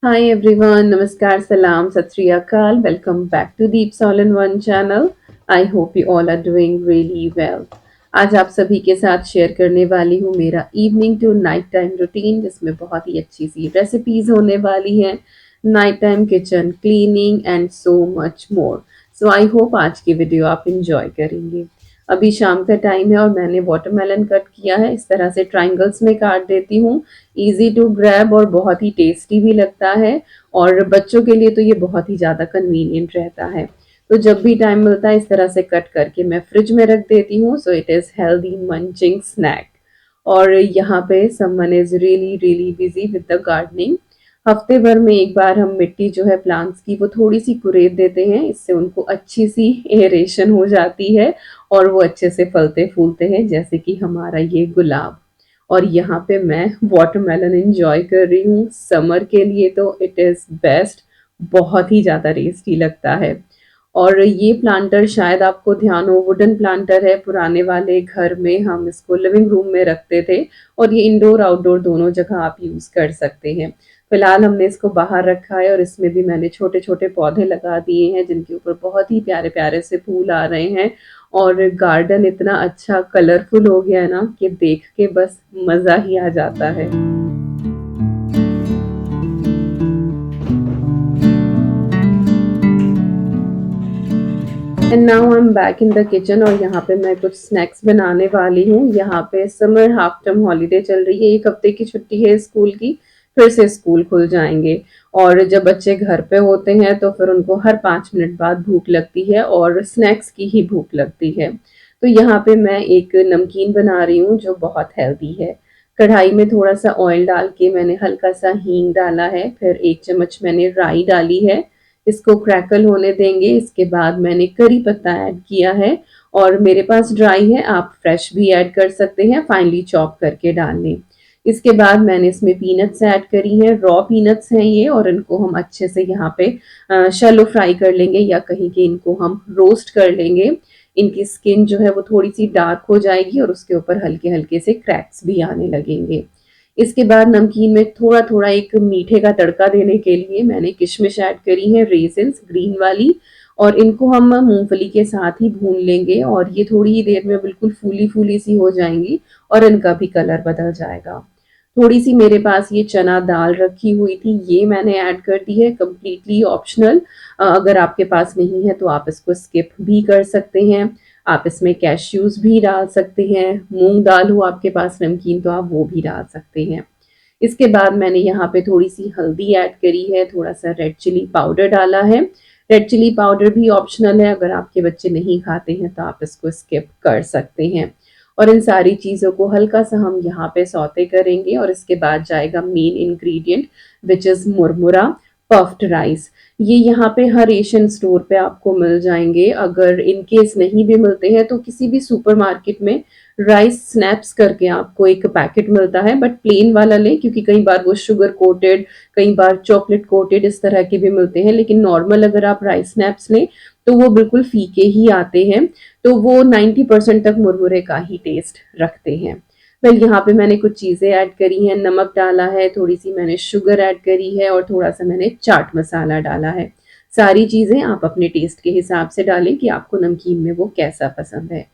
Hi everyone, Namaskar, Salam, Sat Sri Akal. Welcome back to Deep All in One channel. I hope you all are doing really well. आज आप सभी के साथ share करने वाली हूँ मेरा evening to night time routine जिसमें बहुत ही अच्छी सी रेसिपीज होने वाली हैं, night time kitchen cleaning and so much more. So I hope आज की वीडियो आप इंजॉय करेंगे। अभी शाम का टाइम है और मैंने वाटरमेलन कट किया है, इस तरह से ट्रायंगल्स में काट देती हूँ। इजी टू ग्रैब और बहुत ही टेस्टी भी लगता है और बच्चों के लिए तो ये बहुत ही ज़्यादा कन्वीनियंट रहता है। तो जब भी टाइम मिलता है इस तरह से कट करके मैं फ्रिज में रख देती हूँ, so it is healthy munching snack. और यहाँ पे someone is really really busy with the gardening. हफ्ते भर में एक बार हम मिट्टी जो है प्लांट्स की वो थोड़ी सी कुरेद देते हैं, इससे उनको अच्छी सी एरेशन हो जाती है और वो अच्छे से फलते फूलते हैं, जैसे कि हमारा ये गुलाब। और यहाँ पे मैं वाटरमेलन एंजॉय कर रही हूँ। समर के लिए तो इट इज़ बेस्ट, बहुत ही ज़्यादा टेस्टी लगता है। और ये प्लांटर शायद आपको ध्यान हो, वुडन प्लांटर है, पुराने वाले घर में हम इसको लिविंग रूम में रखते थे और ये इंडोर आउटडोर दोनों जगह आप यूज़ कर सकते हैं। फिलहाल हमने इसको बाहर रखा है और इसमें भी मैंने छोटे छोटे पौधे लगा दिए हैं जिनके ऊपर बहुत ही प्यारे प्यारे से फूल आ रहे हैं। और गार्डन इतना अच्छा कलरफुल हो गया है ना कि देख के बस मज़ा ही आ जाता है। And now I am back in the kitchen और यहाँ पे मैं कुछ स्नैक्स बनाने वाली हूँ। यहाँ पे समर हाफ टर्म हॉलीडे चल रही है, एक हफ्ते की छुट्टी है स्कूल की, फिर से स्कूल खुल जाएंगे। और जब बच्चे घर पे होते हैं तो फिर उनको हर 5 मिनट बाद भूख लगती है और स्नैक्स की ही भूख लगती है। तो यहाँ पे मैं एक नमकीन बना रही हूँ जो बहुत हेल्दी है। कढ़ाई में थोड़ा सा ऑयल डाल के मैंने हल्का सा हींग डाला है, फिर 1 चम्मच मैंने राई डाली है। इसको क्रैकल होने देंगे। इसके बाद मैंने करी पत्ता ऐड किया है और मेरे पास ड्राई है, आप फ्रेश भी ऐड कर सकते हैं, फाइनली चॉप करके डाल लें। इसके बाद मैंने इसमें पीनट्स ऐड करी हैं, रॉ पीनट्स हैं ये, और इनको हम अच्छे से यहाँ पे शैलो फ्राई कर लेंगे या कहीं के इनको हम रोस्ट कर लेंगे। इनकी स्किन जो है वो थोड़ी सी डार्क हो जाएगी और उसके ऊपर हल्के हल्के से क्रैक्स भी आने लगेंगे। इसके बाद नमकीन में थोड़ा-थोड़ा एक मीठे का तड़का देने के लिए मैंने किशमिश ऐड करी है, रेज़िन्स ग्रीन वाली, और इनको हम मूँगफली के साथ ही भून लेंगे और ये थोड़ी ही देर में बिल्कुल फूली-फूली सी हो जाएँगी और इनका भी कलर बदल जाएगा। थोड़ी-सी मेरे पास ये चना दाल रखी हुई थी, ये मैंने ऐड कर दी है, कंप्लीटली ऑप्शनल। अगर आपके पास नहीं है तो आप इसको स्किप भी कर सकते हैं। आप इसमें कैश्यूज़ भी डाल सकते हैं, मूँग दाल हो आपके पास नमकीन तो आप वो भी डाल सकते हैं। इसके बाद मैंने यहाँ पे थोड़ी-सी हल्दी ऐड करी है, थोड़ा-सा रेड चिली पाउडर डाला है। रेड चिली पाउडर भी ऑप्शनल है, अगर आपके बच्चे नहीं खाते हैं तो आप इसको स्किप कर सकते हैं। और इन सारी चीज़ों को हल्का-सा हम यहाँ पे सौते करेंगे और इसके बाद जाएगा मेन इंग्रीडिएंट व्हिच इज़ मुरमुरा पफ्ड राइस। ये यहाँ पे हर एशियन स्टोर पे आपको मिल जाएँगे। अगर इन केस नहीं भी मिलते हैं तो किसी भी सुपरमार्केट में राइस स्नैप्स करके आपको एक पैकेट मिलता है, बट प्लेन वाला लें क्योंकि कई बार वो शुगर कोटेड, कई बार चॉकलेट कोटेड इस तरह के भी मिलते हैं। लेकिन नॉर्मल अगर आप राइस स्नैप्स लें तो वो बिल्कुल फीके ही आते हैं। तो वो 90% तक मुरमुरे का ही टेस्ट रखते हैं। वेल यहाँ पे मैंने कुछ चीज़ें ऐड करी हैं, नमक डाला है, थोड़ी-सी मैंने शुगर ऐड करी है और थोड़ा-सा मैंने चाट मसाला डाला है। सारी चीज़ें आप अपने टेस्ट के हिसाब से डालें कि आपको नमकीन में वो कैसा पसंद है।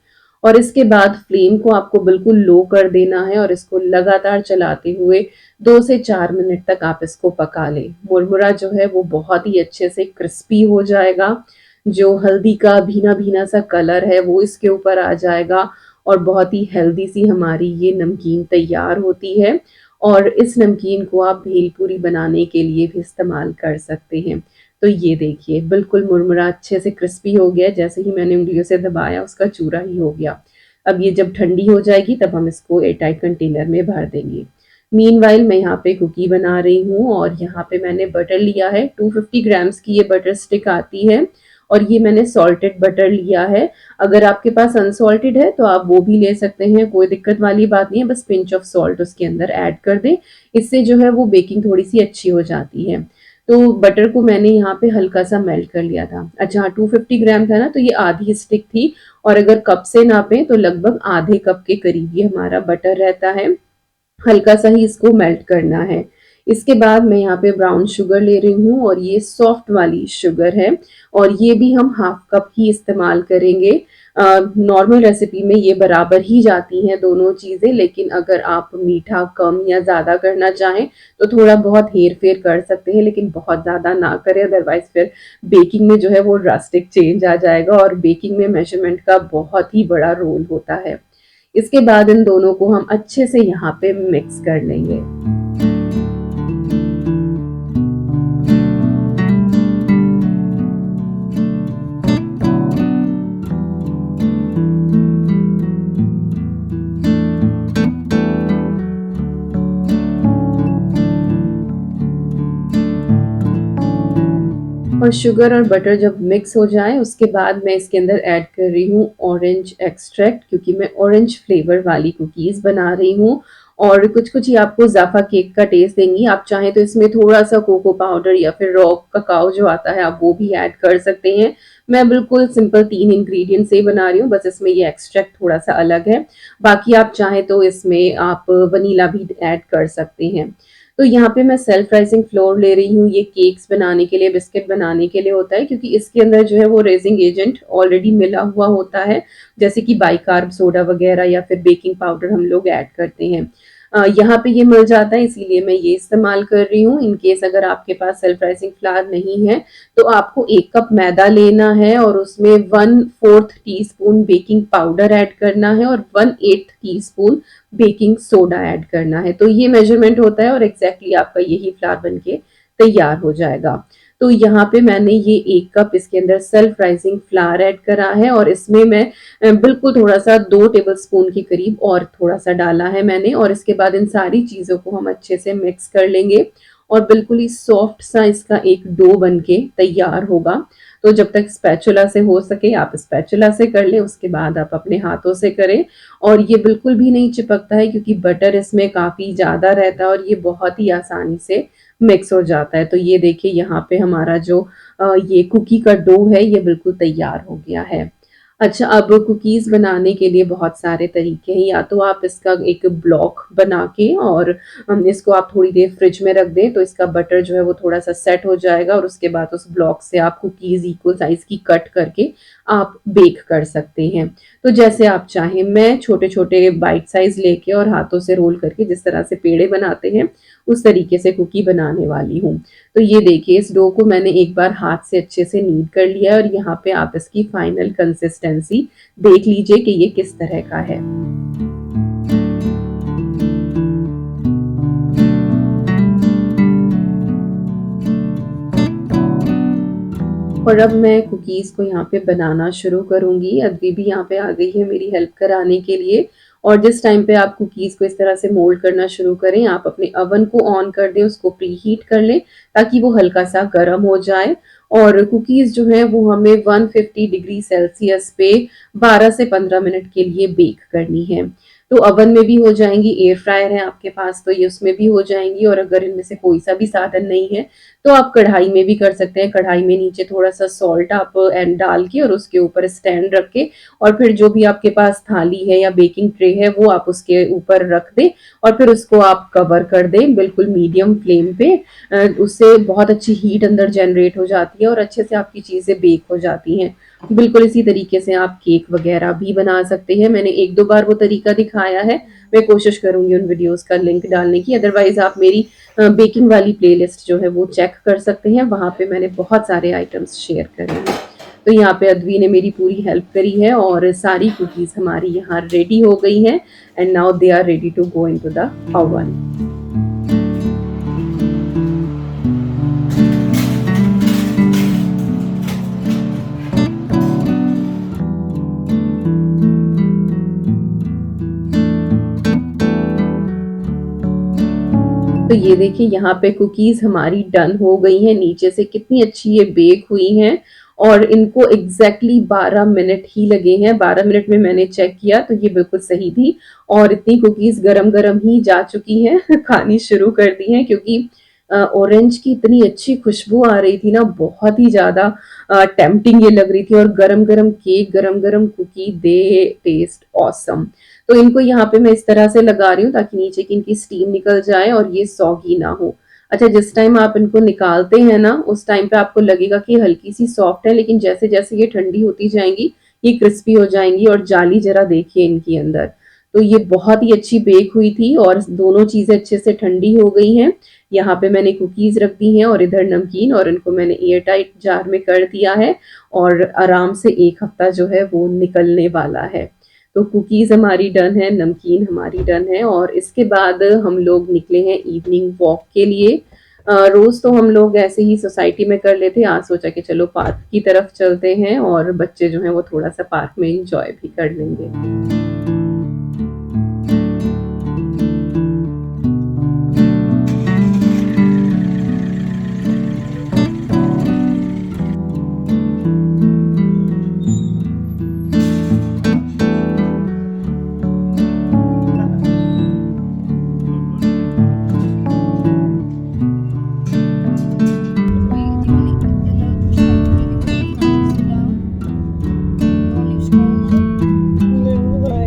और इसके बाद फ्लेम को आपको बिल्कुल लो कर देना है और इसको लगातार चलाते हुए 2 से 4 मिनट तक आप इसको पका लें। मुरमुरा जो है वो बहुत ही अच्छे से क्रिस्पी हो जाएगा, जो हल्दी का भीना-भीना सा कलर है वो इसके ऊपर आ जाएगा और बहुत ही हेल्दी सी हमारी ये नमकीन तैयार होती है। और इस नमकीन को आप भेलपूरी बनाने के लिए भी इस्तेमाल कर सकते हैं। तो ये देखिए बिल्कुल मुरमुरा अच्छे से क्रिस्पी हो गया, जैसे ही मैंने उँगलियों से दबाया उसका चूरा ही हो गया। अब ये जब ठंडी हो जाएगी तब हम इसको एयरटाइट कंटेनर में भर देंगे। मीनवाइल मैं यहाँ पे कुकी बना रही हूँ और यहाँ पे मैंने बटर लिया है, 250 ग्राम्स की ये बटर स्टिक आती है और ये मैंने सॉल्टेड बटर लिया है। अगर आपके पास अनसॉल्टेड है तो आप वो भी ले सकते हैं, कोई दिक्कत वाली बात नहीं है, बस पिंच ऑफ सॉल्ट उसके अंदर ऐड कर दें। इससे जो है वो बेकिंग थोड़ी-सी अच्छी हो जाती है। तो बटर को मैंने यहाँ पे हल्का-सा मेल्ट कर लिया था। अच्छा हाँ, 250 ग्राम था ना तो ये आधी स्टिक थी और अगर कप से नापें तो लगभग आधे कप के करीब ये हमारा बटर रहता है। हल्का सा ही इसको मेल्ट करना है। इसके बाद मैं यहाँ पे ब्राउन शुगर ले रही हूँ और ये सॉफ्ट वाली शुगर है और ये भी हम हाफ कप ही इस्तेमाल करेंगे। नॉर्मल रेसिपी में ये बराबर ही जाती हैं दोनों चीज़ें, लेकिन अगर आप मीठा कम या ज़्यादा करना चाहें तो थोड़ा बहुत हेर-फेर कर सकते हैं, लेकिन बहुत ज़्यादा ना करें, अदरवाइज़ फिर बेकिंग में जो है वो ड्रास्टिक चेंज आ जाएगा और बेकिंग में मेजरमेंट का बहुत ही बड़ा रोल होता है। इसके बाद इन दोनों को हम अच्छे से यहाँ पे मिक्स कर लेंगे। और शुगर और बटर जब मिक्स हो जाए उसके बाद मैं इसके अंदर ऐड कर रही हूँ ऑरेंज एक्सट्रैक्ट, क्योंकि मैं ऑरेंज फ्लेवर वाली कुकीज़ बना रही हूँ और कुछ-कुछ ही आपको ज़ाफ़ा केक का टेस्ट देंगी। आप चाहें तो इसमें थोड़ा-सा कोको पाउडर या फिर रॉ ककाओ जो आता है आप वो भी ऐड कर सकते हैं। मैं बिल्कुल सिंपल 3 इंग्रीडिएंट से ही बना रही हूँ, बस इसमें ये एक्सट्रैक्ट थोड़ा-सा अलग है। बाकी आप चाहें तो इसमें आप वनीला भी ऐड कर सकते हैं। तो यहाँ पे मैं सेल्फ राइजिंग फ्लोर ले रही हूँ, ये केक्स बनाने के लिए, बिस्किट बनाने के लिए होता है, क्योंकि इसके अंदर जो है वो रेजिंग एजेंट ऑलरेडी मिला हुआ होता है, जैसे कि बाइकार्ब सोडा वगैरह या फिर बेकिंग पाउडर हम लोग ऐड करते हैं। यहाँ पे ये मिल जाता है इसीलिए मैं ये इस्तेमाल कर रही हूँ। इन केस अगर आपके पास सेल्फ राइजिंग फ्लावर नहीं है तो आपको 1 कप मैदा लेना है और उसमें 1/4 टीस्पून बेकिंग पाउडर ऐड करना है और 1/8 टीस्पून बेकिंग सोडा ऐड करना है। तो ये मेजरमेंट होता है और एग्जैक्टली आपका यही फ्लावर बनके तैयार हो जाएगा। तो यहाँ पे मैंने ये 1 कप इसके अंदर सेल्फ राइजिंग फ्लावर ऐड करा है और इसमें मैं बिल्कुल थोड़ा-सा 2 टेबलस्पून के करीब और थोड़ा-सा डाला है मैंने और इसके बाद इन सारी चीज़ों को हम अच्छे से मिक्स कर लेंगे और बिल्कुल ही सॉफ्ट सा इसका एक डो बनके तैयार होगा। तो जब तक स्पैचुला से हो सके आप स्पैचुला से कर लें, उसके बाद आप अपने हाथों से करें और ये बिल्कुल भी नहीं चिपकता है क्योंकि बटर इसमें काफ़ी ज़्यादा रहता है और ये बहुत ही आसानी से मिक्स हो जाता है। तो ये देखिए यहाँ पे हमारा जो ये कुकी का डो है ये बिल्कुल तैयार हो गया है। अच्छा, अब कुकीज़ बनाने के लिए बहुत सारे तरीके हैं, या तो आप इसका एक ब्लॉक बना के और इसको आप थोड़ी देर फ्रिज में रख दें तो इसका बटर जो है वो थोड़ा-सा सेट हो जाएगा और उसके बाद उस ब्लॉक से आप कुकीज़ इक्वल साइज़ की कट करके आप बेक कर सकते हैं। तो जैसे आप चाहें, मैं छोटे-छोटे बाइट साइज़ लेके और हाथों से रोल करके जिस तरह से पेड़े बनाते हैं, उस तरीके से कुकी बनाने वाली हूँ। तो ये देखिए इस डो को मैंने एक बार हाथ से अच्छे से नीड कर लिया है और यहाँ पे आप इसकी फाइनल कंसिस्टेंसी देख लीजिए कि ये किस तरह का है। और अब मैं कुकीज़ को यहाँ पे बनाना शुरू करूँगी। अदवी भी यहाँ पे आ गई है मेरी हेल्प कराने के लिए और जिस टाइम पे आप कुकीज़ को इस तरह से मोल्ड करना शुरू करें, आप अपने अवन को ऑन कर दें, उसको प्रीहीट कर लें ताकि वो हल्का-सा गर्म हो जाए और कुकीज़ जो हैं वो हमें 150 डिग्री सेल्सियस पे 12 से 15 मिनट के लिए बेक करनी है। तो अवन में भी हो जाएँगी, एयर फ्रायर है आपके पास तो ये उसमें भी हो जाएँगी और अगर इनमें से कोई-सा भी साधन नहीं है तो आप कढ़ाई में भी कर सकते हैं। कढ़ाई में नीचे थोड़ा-सा सॉल्ट आप एंड डाल के और उसके ऊपर स्टैंड रख के और फिर जो भी आपके पास थाली है या बेकिंग ट्रे है वो आप उसके ऊपर रख दें और फिर उसको आप कवर कर दें बिल्कुल मीडियम फ्लेम पे। उससे बहुत अच्छी हीट अंदर जनरेट हो जाती है और अच्छे से आपकी चीज़ें बेक हो जाती हैं। बिल्कुल इसी तरीके से आप केक वगैरह भी बना सकते हैं। मैंने 1-2 बार वो तरीका दिखाया है। मैं कोशिश करूँगी उन वीडियोज़ का लिंक डालने की, अदरवाइज़ आप मेरी बेकिंग वाली प्लेलिस्ट जो है वो चेक कर सकते हैं, वहाँ पे मैंने बहुत सारे आइटम्स शेयर करे हैं। तो यहाँ पे अदवी ने मेरी पूरी हेल्प करी है और सारी कुकीज़ हमारी यहाँ रेडी हो गई हैं and now they are ready to go into the oven. तो ये देखिए यहाँ पे कुकीज़ हमारी डन हो गई हैं, नीचे से कितनी अच्छी ये बेक हुई हैं और इनको एग्ज़ैक्टली 12 मिनट ही लगे हैं। 12 मिनट में मैंने चेक किया तो ये बिल्कुल सही थी और इतनी कुकीज़ गरम-गरम ही जा चुकी हैं, खानी शुरू कर दी हैं क्योंकि ऑरेंज की इतनी अच्छी खुशबू आ रही थी ना, बहुत ही ज़्यादा टेम्प्टिंग ये लग रही थी और गरम-गरम केक, गरम-गरम कुकी, दे टेस्ट ऑसम। तो इनको यहाँ पे मैं इस तरह से लगा रही हूँ ताकि नीचे की इनकी स्टीम निकल जाए और ये सॉगी ना हो। अच्छा, जिस टाइम आप इनको निकालते हैं ना, उस टाइम पे आपको लगेगा कि हल्की-सी सॉफ्ट है, लेकिन जैसे-जैसे ये ठंडी होती जाएँगी, ये क्रिस्पी हो जाएँगी और जाली ज़रा देखिए इनकी अंदर। तो ये बहुत ही अच्छी बेक हुई थी और दोनों चीज़ें अच्छे से ठंडी हो गई हैं। यहाँ पे मैंने कुकीज़ रख दी हैं और इधर नमकीन, और इनको मैंने एयर टाइट जार में कर दिया है और आराम से 1 हफ्ता जो है वो निकलने वाला है। तो कुकीज़ हमारी डन है, नमकीन हमारी डन है और इसके बाद हम लोग निकले हैं इवनिंग वॉक के लिए। रोज़ तो हम लोग ऐसे ही सोसाइटी में कर लेते हैं, आज सोचा कि चलो पार्क की तरफ चलते हैं और बच्चे जो हैं वो थोड़ा-सा पार्क में एन्जॉय भी कर लेंगे। Wait, do you want another perspective? Maybe with me? Not just sit down? You want to leave scrolling up? No, why?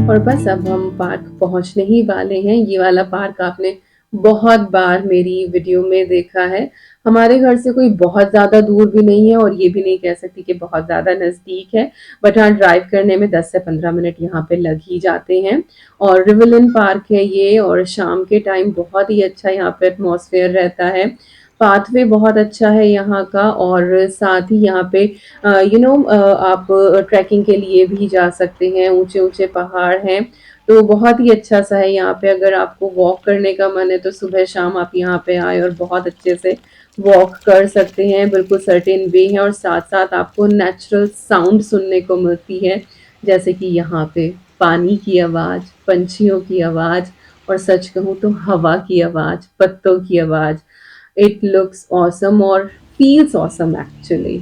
और बस अब हम पार्क पहुँचने ही वाले हैं। ये वाला पार्क आपने बहुत बार मेरी वीडियो में देखा है। हमारे घर से कोई बहुत ज़्यादा दूर भी नहीं है और ये भी नहीं कह सकती कि बहुत ज़्यादा नज़दीक है। बट हाँ, ड्राइव करने में 10 से 15 मिनट यहाँ पे लग ही जाते हैं। और रिवरलिन पार्क है ये और शाम के टाइम बहुत ही अच्छा यहाँ पे एटमॉस्फेयर रहता है। पाथवे बहुत अच्छा है यहाँ का और साथ ही यहाँ पे आप ट्रैकिंग के लिए भी जा सकते हैं, ऊँचे-ऊँचे पहाड़ हैं, तो बहुत ही अच्छा-सा है यहाँ पे। अगर आपको वॉक करने का मन है तो सुबह-शाम आप यहाँ पे आएँ और बहुत अच्छे से वॉक कर सकते हैं, बिल्कुल सर्टेन वे है और साथ-साथ आपको नेचुरल साउंड सुनने को मिलती है, जैसे कि यहाँ पे पानी की आवाज़, पंछियों की आवाज़ और सच कहूँ तो हवा की आवाज़, पत्तों की आवाज़। It looks awesome or feels awesome actually.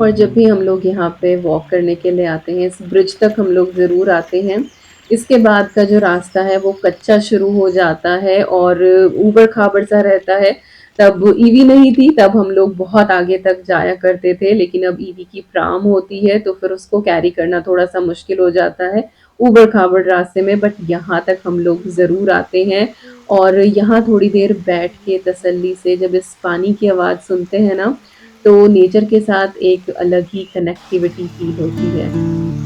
और जब भी हम लोग यहाँ पे वॉक करने के लिए आते हैं, इस ब्रिज तक हम लोग ज़रूर आते हैं। इसके बाद का जो रास्ता है वो कच्चा शुरू हो जाता है और ऊबड़-खाबड़ सा रहता है। तब ईवी नहीं थी, तब हम लोग बहुत आगे तक जाया करते थे, लेकिन अब ईवी की प्राम होती है तो फिर उसको कैरी करना थोड़ा-सा मुश्किल हो जाता है, ऊबड़-खाबड़ रास्ते में। बट यहाँ तक हम लोग ज़रूर आते हैं और यहाँ थोड़ी देर बैठ के तसल्ली से जब इस पानी की आवाज़ सुनते हैं ना, तो नेचर के साथ एक अलग ही कनेक्टिविटी फ़ील होती है।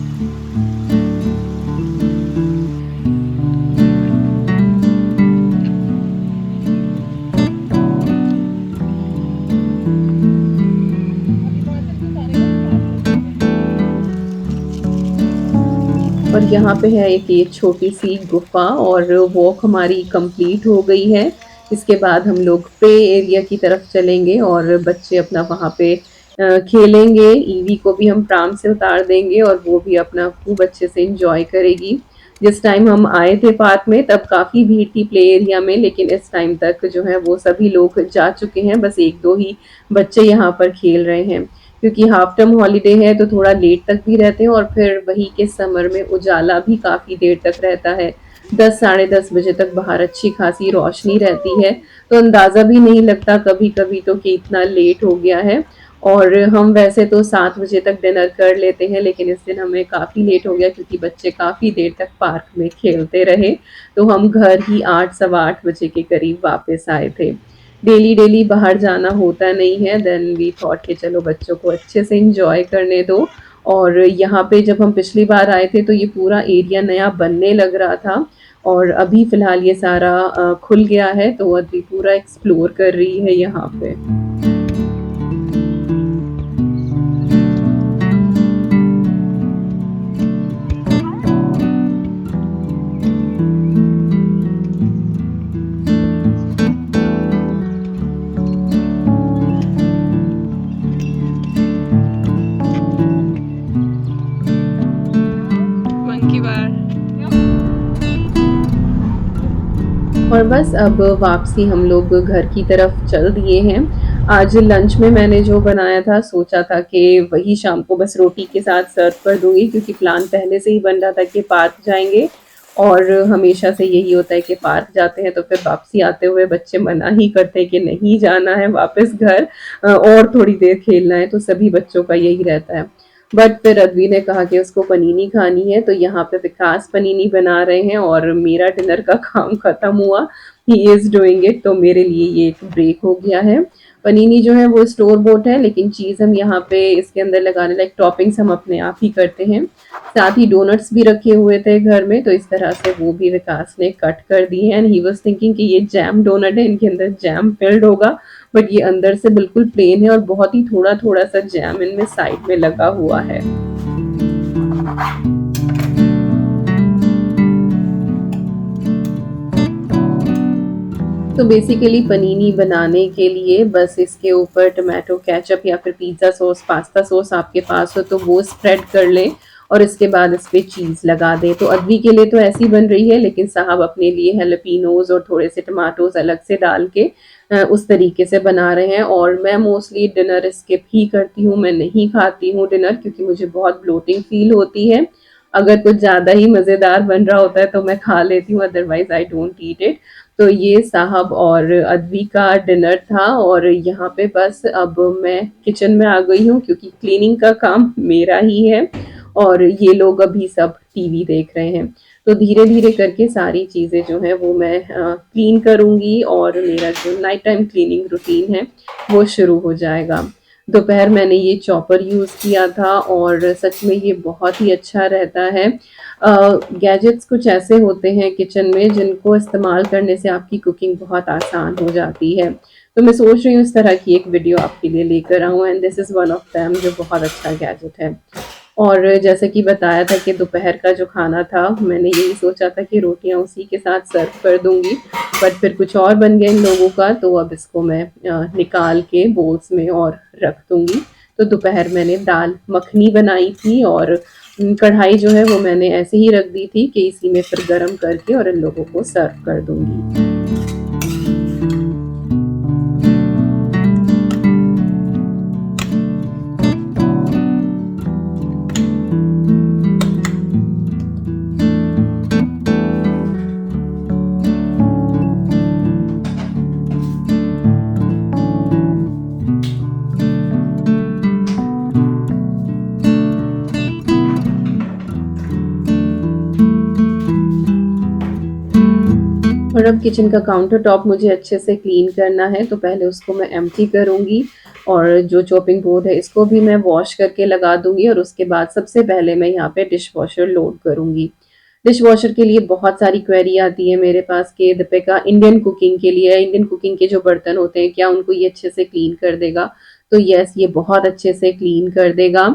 और यहाँ पे है एक ये छोटी-सी गुफ़ा और वॉक हमारी कंप्लीट हो गई है। इसके बाद हम लोग प्ले एरिया की तरफ चलेंगे और बच्चे अपना वहाँ पे खेलेंगे। ईवी को भी हम प्राम से उतार देंगे और वो भी अपना खूब अच्छे से एन्जॉय करेगी। जिस टाइम हम आए थे पार्क में तब काफ़ी भीड़ थी प्ले एरिया में, लेकिन इस टाइम तक जो है वो सभी लोग जा चुके हैं, बस 1-2 ही बच्चे यहाँ पर खेल रहे हैं। क्योंकि हाफ टर्म हॉलिडे है तो थोड़ा लेट तक भी रहते हैं और फिर वही के समर में उजाला भी काफ़ी देर तक रहता है। 10 साढ़े 10 बजे तक बाहर अच्छी खासी रोशनी रहती है, तो अंदाज़ा भी नहीं लगता कभी-कभी तो कि इतना लेट हो गया है। और हम वैसे तो 7 बजे तक डिनर कर लेते हैं, लेकिन इस दिन हमें काफ़ी लेट हो गया क्योंकि बच्चे काफ़ी देर तक पार्क में खेलते रहे, तो हम घर ही 8 सवा 8 बजे के करीब वापस आए थे। डेली-डेली बाहर जाना होता नहीं है, देन वी थॉट कि चलो बच्चों को अच्छे से एन्जॉय करने दो। और यहाँ पे जब हम पिछली बार आए थे तो ये पूरा एरिया नया बनने लग रहा था और अभी फ़िलहाल ये सारा खुल गया है, तो अभी पूरा एक्सप्लोर कर रही है यहाँ पे। Monkey bar. और बस अब वापसी हम लोग घर की तरफ चल दिए हैं। आज लंच में मैंने जो बनाया था, सोचा था कि वही शाम को बस रोटी के साथ सर्व कर दूँगी, क्योंकि प्लान पहले से ही बन रहा था कि पार्क जाएँगे और हमेशा से यही होता है कि पार्क जाते हैं तो फिर वापसी आते हुए बच्चे मना ही करते हैं कि नहीं जाना है वापस घर, और थोड़ी देर खेलना है, तो सभी बच्चों का यही रहता है। बट फिर अद्वी ने कहा कि उसको पनीनी खानी है, तो यहाँ पे विकास पनीनी बना रहे हैं और मेरा डिनर का काम खत्म हुआ। ही इज़ डूइंग इट, तो मेरे लिए ये एक ब्रेक हो गया है। पनीनी जो है वो स्टोर बोट है, लेकिन चीज़ हम यहाँ पे इसके अंदर लगाने, लाइक टॉपिंग्स हम अपने आप ही करते हैं। साथ ही डोनट्स भी रखे हुए थे घर में, तो इस तरह से वो भी विकास ने कट कर दिए एंड ही वाज थिंकिंग कि ये जैम डोनट है, इनके अंदर जैम फिल्ड होगा, बट ये अंदर से बिल्कुल प्लेन है और बहुत ही थोड़ा-थोड़ा सा जैम इनमें साइड में लगा हुआ है। तो बेसिकली पनीनी बनाने के लिए बस इसके ऊपर टोमेटो केचप या फिर पिज़्ज़ा सॉस, पास्ता सॉस आपके पास हो तो वो स्प्रेड कर लें और इसके बाद इस पे चीज़ लगा दें। तो अदवी के लिए तो ऐसी बन रही है, लेकिन साहब अपने लिए हैलोपिनोज़ और थोड़े से टमाटोज़ अलग से डाल के उस तरीके से बना रहे हैं। और मैं मोस्टली डिनर स्किप ही करती हूँ, मैं नहीं खाती हूँ डिनर, क्योंकि मुझे बहुत ब्लोटिंग फ़ील होती है। अगर कुछ ज़्यादा ही मज़ेदार बन रहा होता है तो मैं खा लेती हूँ, otherwise I don't eat it. तो ये साहब और अदवी का डिनर था और यहाँ पे बस अब मैं किचन में आ गई हूँ, क्योंकि क्लीनिंग का काम मेरा ही है और ये लोग अभी सब टीवी देख रहे हैं। तो धीरे-धीरे करके सारी चीज़ें जो हैं वो मैं क्लीन करूँगी और मेरा जो नाइट टाइम क्लीनिंग रूटीन है वो शुरू हो जाएगा। दोपहर मैंने ये चॉपर यूज़ किया था और सच में ये बहुत ही अच्छा रहता है। गैजेट्स कुछ ऐसे होते हैं किचन में जिनको इस्तेमाल करने से आपकी कुकिंग बहुत आसान हो जाती है। तो मैं सोच रही हूँ इस तरह की एक वीडियो आपके लिए लेकर आऊँ and this is one of them, जो बहुत अच्छा गैजेट है। और जैसे कि बताया था कि दोपहर का जो खाना था, मैंने यही सोचा था कि रोटियाँ उसी के साथ सर्व कर दूँगी, बट फिर कुछ और बन गया इन लोगों का, तो अब इसको मैं निकाल के बोल्स में और रख दूँगी। तो दोपहर मैंने दाल मखनी बनाई थी और कढ़ाई जो है वो मैंने ऐसे ही रख दी थी कि इसी में फिर गरम करके और इन लोगों को सर्व कर दूँगी। और अब किचन का काउंटर टॉप मुझे अच्छे से क्लीन करना है, तो पहले उसको मैं एम्प्टी करूँगी और जो चॉपिंग बोर्ड है इसको भी मैं वॉश करके लगा दूँगी और उसके बाद सबसे पहले मैं यहाँ पे डिश वॉशर लोड करूँगी। डिश वॉशर के लिए बहुत सारी क्वेरी आती है मेरे पास कि दीपिका, इंडियन कुकिंग के लिए, इंडियन कुकिंग के जो बर्तन होते हैं क्या उनको ये अच्छे से क्लीन कर देगा? तो यस, ये बहुत अच्छे से क्लीन कर देगा।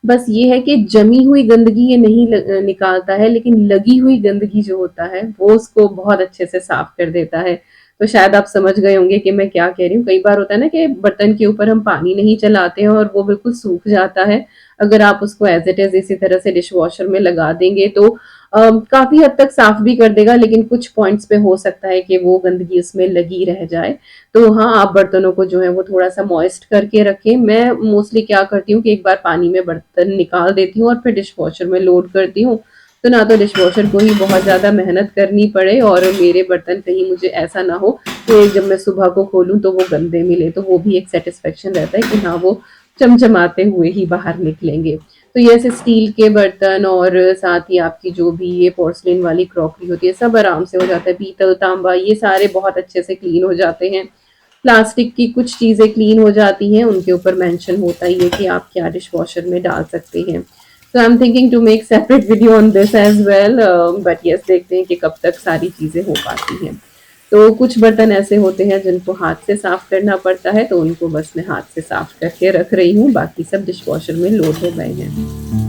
बस ये है कि जमी हुई गंदगी ये नहीं निकालता है, लेकिन लगी हुई गंदगी जो होता है वो उसको बहुत अच्छे से साफ कर देता है। तो शायद आप समझ गए होंगे कि मैं क्या कह रही हूँ। कई बार होता है ना कि बर्तन के ऊपर हम पानी नहीं चलाते हैं और वो बिल्कुल सूख जाता है। अगर आप उसको एज इट इज इसी तरह से डिश वॉशर में लगा देंगे तो काफ़ी हद तक साफ भी कर देगा, लेकिन कुछ पॉइंट्स पे हो सकता है कि वो गंदगी उसमें लगी रह जाए। तो हाँ, आप बर्तनों को जो है वो थोड़ा-सा मॉइस्ट करके रखें। मैं मोस्टली क्या करती हूँ कि एक बार पानी में बर्तन निकाल देती हूँ और फिर डिश वॉशर में लोड करती हूँ। तो ना तो डिश वॉशर को ही बहुत ज़्यादा मेहनत करनी पड़े और मेरे बर्तन कहीं मुझे ऐसा ना हो कि जब मैं सुबह को खोलूँ तो वो गंदे मिले। तो वो भी एक सैटिस्फैक्शन रहता है कि हाँ, वो चमचमाते हुए ही बाहर निकलेंगे। तो ये ऐसे स्टील के बर्तन और साथ ही आपकी जो भी ये पोर्सिलेन वाली क्रॉकरी होती है, सब आराम से हो जाता है। पीतल, तांबा, ये सारे बहुत अच्छे से क्लीन हो जाते हैं। प्लास्टिक की कुछ चीज़ें क्लीन हो जाती हैं, उनके ऊपर मेंशन होता ही है कि आप क्या डिश वॉशर में डाल सकते हैं। तो I am thinking to make separate video on this as well, but yes, देखते हैं कि कब तक सारी चीज़ें हो पाती हैं। तो कुछ बर्तन ऐसे होते हैं जिनको हाथ से साफ करना पड़ता है, तो उनको बस मैं हाथ से साफ करके रख रही हूँ, बाकी सब डिश वॉशर में लोड हो गए हैं।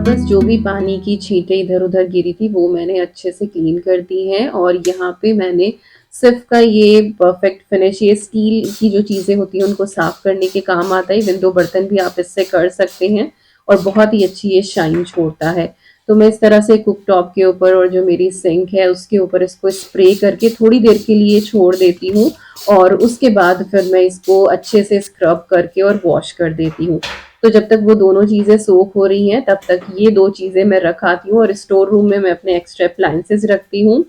और बस जो भी पानी की छींटें इधर-उधर गिरी थी वो मैंने अच्छे से क्लीन कर दी हैं और यहाँ पे मैंने सिर्फ़ का ये परफ़ेक्ट फिनिश, ये स्टील की जो चीज़ें होती हैं उनको साफ़ करने के काम आता है, इवन दो बर्तन भी आप इससे कर सकते हैं और बहुत ही अच्छी ये शाइन छोड़ता है। तो मैं इस तरह से कुकटॉप के ऊपर और जो मेरी सिंक है उसके ऊपर इसको स्प्रे करके थोड़ी देर के लिए छोड़ देती हूँ और उसके बाद फिर मैं इसको अच्छे से स्क्रब करके और वॉश कर देती हूँ। तो जब तक वो दोनों चीज़ें सोक हो रही हैं तब तक ये 2 चीज़ें मैं रख आती हूँ और स्टोर रूम में मैं अपने एक्स्ट्रा अप्लायंसेस रखती हूँ।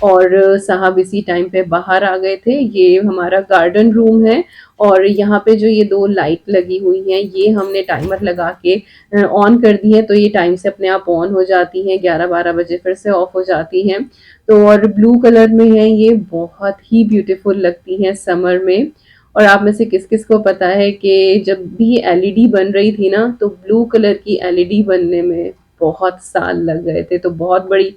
और साहब इसी टाइम पे बाहर आ गए थे। ये हमारा गार्डन रूम है और यहाँ पे जो ये 2 लाइट लगी हुई हैं, ये हमने टाइमर लगा के ऑन कर दी हैं, तो ये टाइम से अपने आप ऑन हो जाती हैं, 11-12 बजे फिर से ऑफ हो जाती हैं। तो और ब्लू कलर में है ये, बहुत ही ब्यूटीफुल लगती हैं समर में। और आप में से किस-किस को पता है कि जब भी एलईडी बन रही थी ना, तो ब्लू कलर की एलईडी बनने में बहुत साल लग गए थे, तो बहुत बड़ी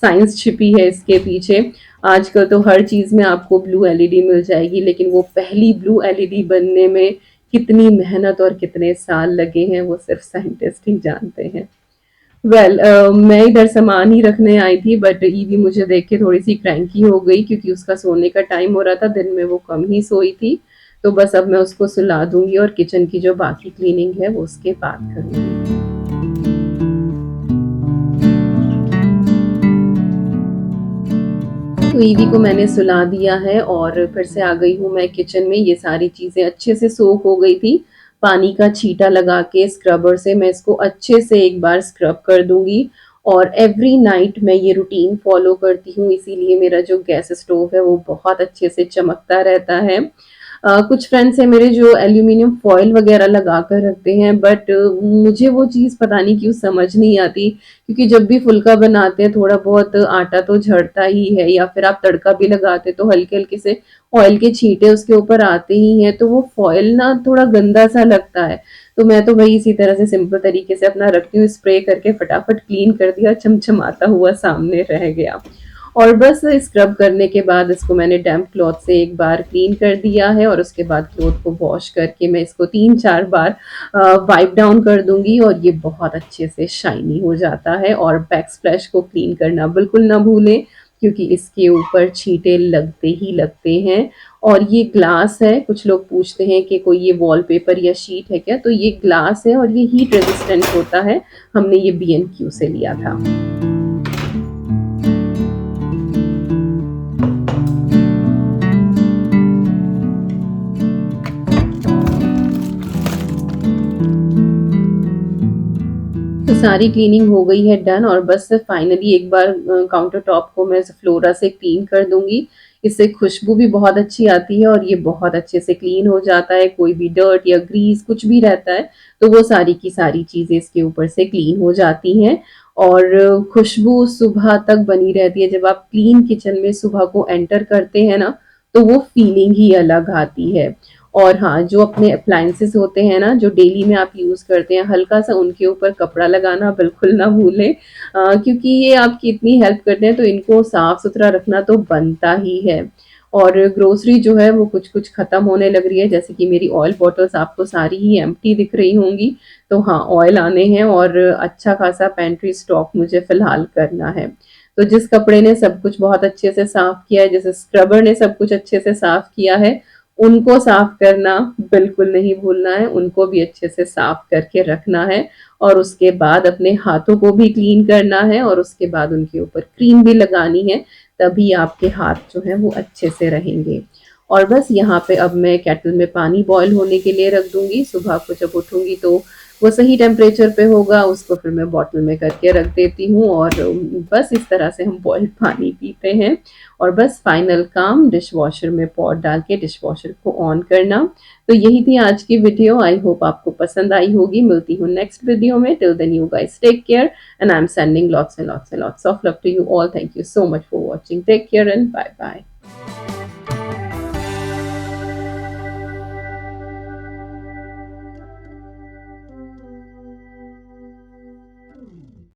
साइंस छिपी है इसके पीछे। आजकल तो हर चीज़ में आपको ब्लू एलईडी मिल जाएगी, लेकिन वो पहली ब्लू एलईडी बनने में कितनी मेहनत और कितने साल लगे हैं, वो सिर्फ साइंटिस्ट ही जानते हैं। मैं इधर सामान ही रखने आई थी बट ईवी मुझे देख के थोड़ी-सी क्रैंकी हो गई क्योंकि उसका सोने का टाइम हो रहा था, दिन में वो कम ही सोई थी। तो बस अब मैं उसको सुला दूँगी और किचन की जो बाकी क्लीनिंग है वो उसके बाद करूँगी। तो ईवी को मैंने सुला दिया है और फिर से आ गई हूँ मैं किचन में। ये सारी चीज़ें अच्छे से सोक हो गई थी। पानी का छींटा लगा के स्क्रबर से मैं इसको अच्छे से एक बार स्क्रब कर दूँगी और एवरी नाइट मैं ये रूटीन फ़ॉलो करती हूँ, इसीलिए मेरा जो गैस स्टोव है वो बहुत अच्छे से चमकता रहता है। कुछ फ्रेंड्स हैं मेरे जो एल्यूमीनियम फॉइल वगैरह लगा कर रखते हैं बट मुझे वो चीज़ पता नहीं क्यों समझ नहीं आती क्योंकि जब भी फुल्का बनाते हैं थोड़ा बहुत आटा तो झड़ता ही है या फिर आप तड़का भी लगाते तो हल्के-हल्के से ऑयल के छींटे उसके ऊपर आते ही हैं, तो वो फॉइल ना थोड़ा गंदा-सा लगता है। तो मैं तो भई इसी तरह से सिंपल तरीके से अपना रखती हूँ, स्प्रे करके फटाफट क्लीन कर दिया, चमचमाता हुआ सामने रह गया। और बस स्क्रब करने के बाद इसको मैंने डैम्प क्लॉथ से एक बार क्लीन कर दिया है और उसके बाद क्लॉथ को वॉश करके मैं इसको 3-4 बार वाइप डाउन कर दूँगी और ये बहुत अच्छे से शाइनी हो जाता है। और बैकस्प्लैश को क्लीन करना बिल्कुल ना भूलें क्योंकि इसके ऊपर छींटे लगते ही लगते हैं। और ये ग्लास है, कुछ लोग पूछते हैं कि कोई ये वॉलपेपर या शीट है क्या? तो ये ग्लास है और ये हीट रेजिस्टेंट होता है। हमने ये B&Q से लिया था। तो सारी क्लीनिंग हो गई है डन और बस फाइनली एक बार काउंटर टॉप को मैं फ्लोरा से क्लीन कर दूँगी। इससे खुशबू भी बहुत अच्छी आती है और ये बहुत अच्छे से क्लीन हो जाता है। कोई भी डर्ट या ग्रीस कुछ भी रहता है, तो वो सारी की सारी चीज़ें इसके ऊपर से क्लीन हो जाती हैं और खुशबू सुबह तक बनी रहती है। जब आप क्लीन किचन में सुबह को एंटर करते हैं ना, तो वो फीलिंग ही अलग आती है। और हाँ, जो अपने अप्लायंसेस होते हैं ना, जो डेली में आप यूज़ करते हैं, हल्का-सा उनके ऊपर कपड़ा लगाना बिल्कुल ना भूलें क्योंकि ये आपकी इतनी हेल्प करते हैं, तो इनको साफ-सुथरा रखना तो बनता ही है। और ग्रोसरी जो है वो कुछ-कुछ खत्म होने लग रही है, जैसे कि मेरी ऑयल बॉटल्स आपको सारी ही एम्प्टी दिख रही होंगी। तो हाँ, ऑयल आने हैं और अच्छा खासा पेंट्री स्टॉक मुझे फ़िलहाल करना है। तो जिस कपड़े ने सब कुछ बहुत अच्छे से साफ किया है, जैसे स्क्रबर ने सब कुछ अच्छे से साफ किया है, उनको साफ करना बिल्कुल नहीं भूलना है, उनको भी अच्छे से साफ करके रखना है और उसके बाद अपने हाथों को भी क्लीन करना है और उसके बाद उनके ऊपर क्रीम भी लगानी है, तभी आपके हाथ जो हैं वो अच्छे से रहेंगे। और बस यहाँ पे अब मैं केटल में पानी बॉयल होने के लिए रख दूँगी, सुबह को जब उठूँगी तो वो सही टेम्परेचर पे होगा, उसको फिर मैं बॉटल में करके रख देती हूँ और बस इस तरह से हम बॉइल्ड पानी पीते हैं। और बस फाइनल काम डिशवॉशर में पॉट डाल के डिशवॉशर को ऑन करना। तो यही थी आज की वीडियो। आई होप आपको पसंद आई होगी। मिलती हूँ नेक्स्ट वीडियो में। Till then you guys take care and I am sending lots and lots and lots of love to you all. Thank you so much for watching. Take care and bye bye.